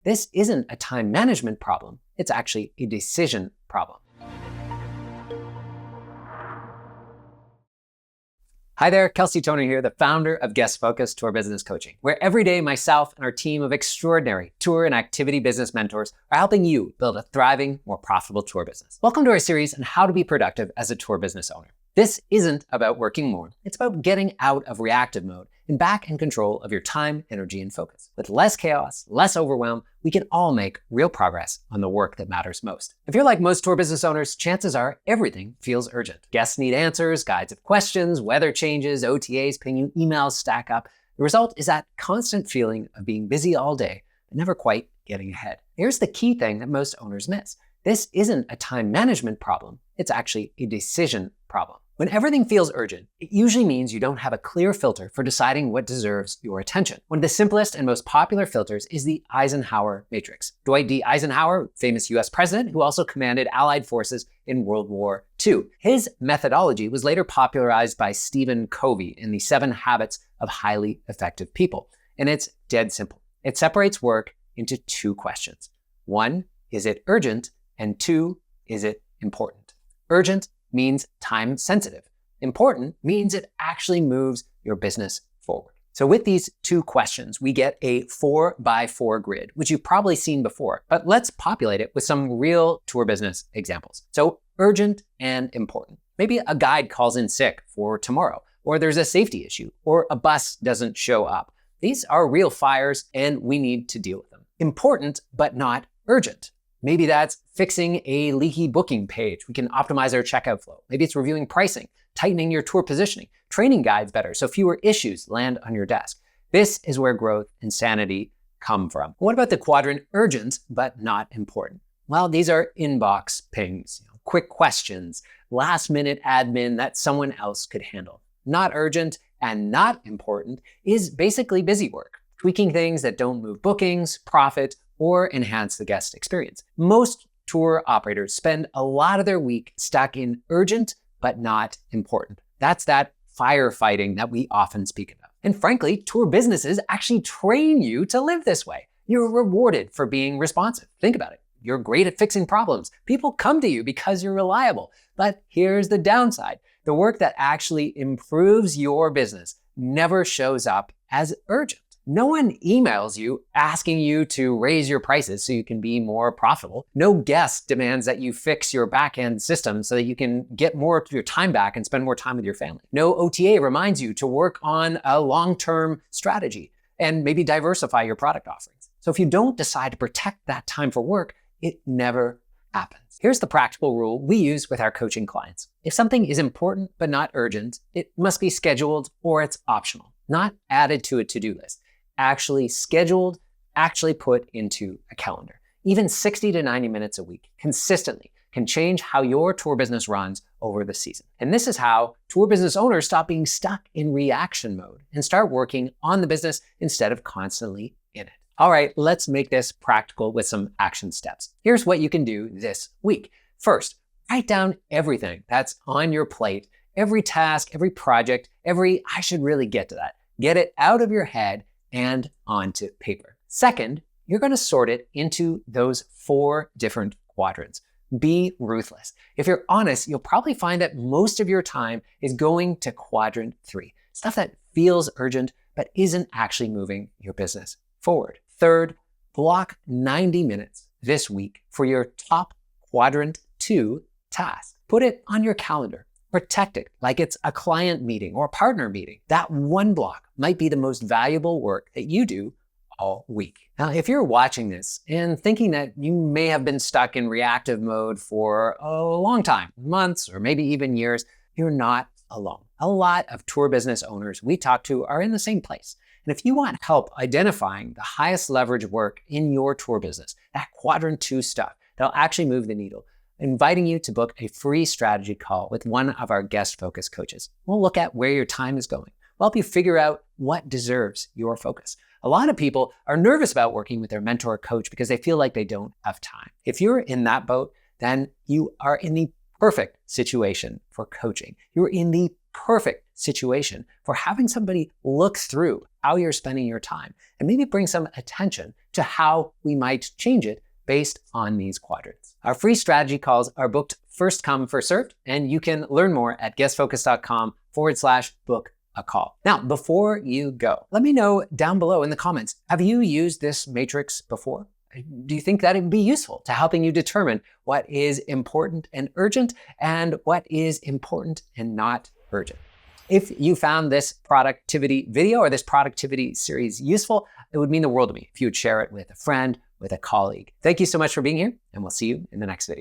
This isn't a time management problem. It's actually a decision problem. Hi there, Kelsey Toner here, the founder of Guest Focus Tour Business Coaching, where every day myself and our team of extraordinary tour and activity business mentors are helping you build a thriving, more profitable tour business. Welcome to our series on how to be productive as a tour business owner. This isn't about working more. It's about getting out of reactive mode and back in control of your time, energy, and focus. With less chaos, less overwhelm, we can all make real progress on the work that matters most. If you're like most tour business owners, chances are everything feels urgent. Guests need answers, guides have questions, weather changes, OTAs ping you, emails stack up. The result is that constant feeling of being busy all day, but never quite getting ahead. Here's the key thing that most owners miss. This isn't a time management problem. It's actually a decision problem. When everything feels urgent, it usually means you don't have a clear filter for deciding what deserves your attention. One of the simplest and most popular filters is the Eisenhower matrix. Dwight D. Eisenhower, famous US president who also commanded Allied forces in World War II. His methodology was later popularized by Stephen Covey in the 7 Habits of Highly Effective People. And it's dead simple. It separates work into 2 questions. 1, is it urgent? And 2, is it important? Urgent means time sensitive. Important means it actually moves your business forward. So with these 2 questions, we get a 4x4 grid, which you've probably seen before, but let's populate it with some real tour business examples. So urgent and important. Maybe a guide calls in sick for tomorrow, or there's a safety issue, or a bus doesn't show up. These are real fires and we need to deal with them. Important, but not urgent. Maybe that's fixing a leaky booking page. We can optimize our checkout flow. Maybe it's reviewing pricing, tightening your tour positioning, training guides better so fewer issues land on your desk. This is where growth and sanity come from. What about the quadrant urgent but not important? Well, these are inbox pings, quick questions, last minute admin that someone else could handle. Not urgent and not important is basically busy work, tweaking things that don't move bookings, profit, or enhance the guest experience. Most tour operators spend a lot of their week stuck in urgent but not important. That's that firefighting that we often speak about. And frankly, tour businesses actually train you to live this way. You're rewarded for being responsive. Think about it. You're great at fixing problems. People come to you because you're reliable. But here's the downside. The work that actually improves your business never shows up as urgent. No one emails you asking you to raise your prices so you can be more profitable. No guest demands that you fix your back-end system so that you can get more of your time back and spend more time with your family. No OTA reminds you to work on a long-term strategy and maybe diversify your product offerings. So if you don't decide to protect that time for work, it never happens. Here's the practical rule we use with our coaching clients. If something is important but not urgent, it must be scheduled or it's optional, not added to a to-do list. Actually scheduled, actually put into a calendar. Even 60 to 90 minutes a week consistently can change how your tour business runs over the season. And this is how tour business owners stop being stuck in reaction mode and start working on the business instead of constantly in it. All right, let's make this practical with some action steps. Here's what you can do this week. First, write down everything that's on your plate, every task, every project, I should really get to that. Get it out of your head and onto paper. Second, you're going to sort it into those 4 different quadrants. Be ruthless. If you're honest, you'll probably find that most of your time is going to quadrant 3, stuff that feels urgent but isn't actually moving your business forward. Third, block 90 minutes this week for your top quadrant 2 task. Put it on your calendar. Protect it like it's a client meeting or a partner meeting. That one block might be the most valuable work that you do all week. Now, if you're watching this and thinking that you may have been stuck in reactive mode for a long time, months or maybe even years, you're not alone. A lot of tour business owners we talk to are in the same place. And if you want help identifying the highest leverage work in your tour business, that quadrant 2 stuff that'll actually move the needle, inviting you to book a free strategy call with one of our guest focus coaches. We'll look at where your time is going. We'll help you figure out what deserves your focus. A lot of people are nervous about working with their mentor or coach because they feel like they don't have time. If you're in that boat, then you are in the perfect situation for coaching. You're in the perfect situation for having somebody look through how you're spending your time and maybe bring some attention to how we might change it based on these quadrants. Our free strategy calls are booked first come, first served, and you can learn more at guestfocus.com/book a call. Now, before you go, let me know down below in the comments, have you used this matrix before? Do you think that it would be useful to helping you determine what is important and urgent and what is important and not urgent? If you found this productivity video or this productivity series useful, it would mean the world to me if you would share it with a friend, with a colleague. Thank you so much for being here, and we'll see you in the next video.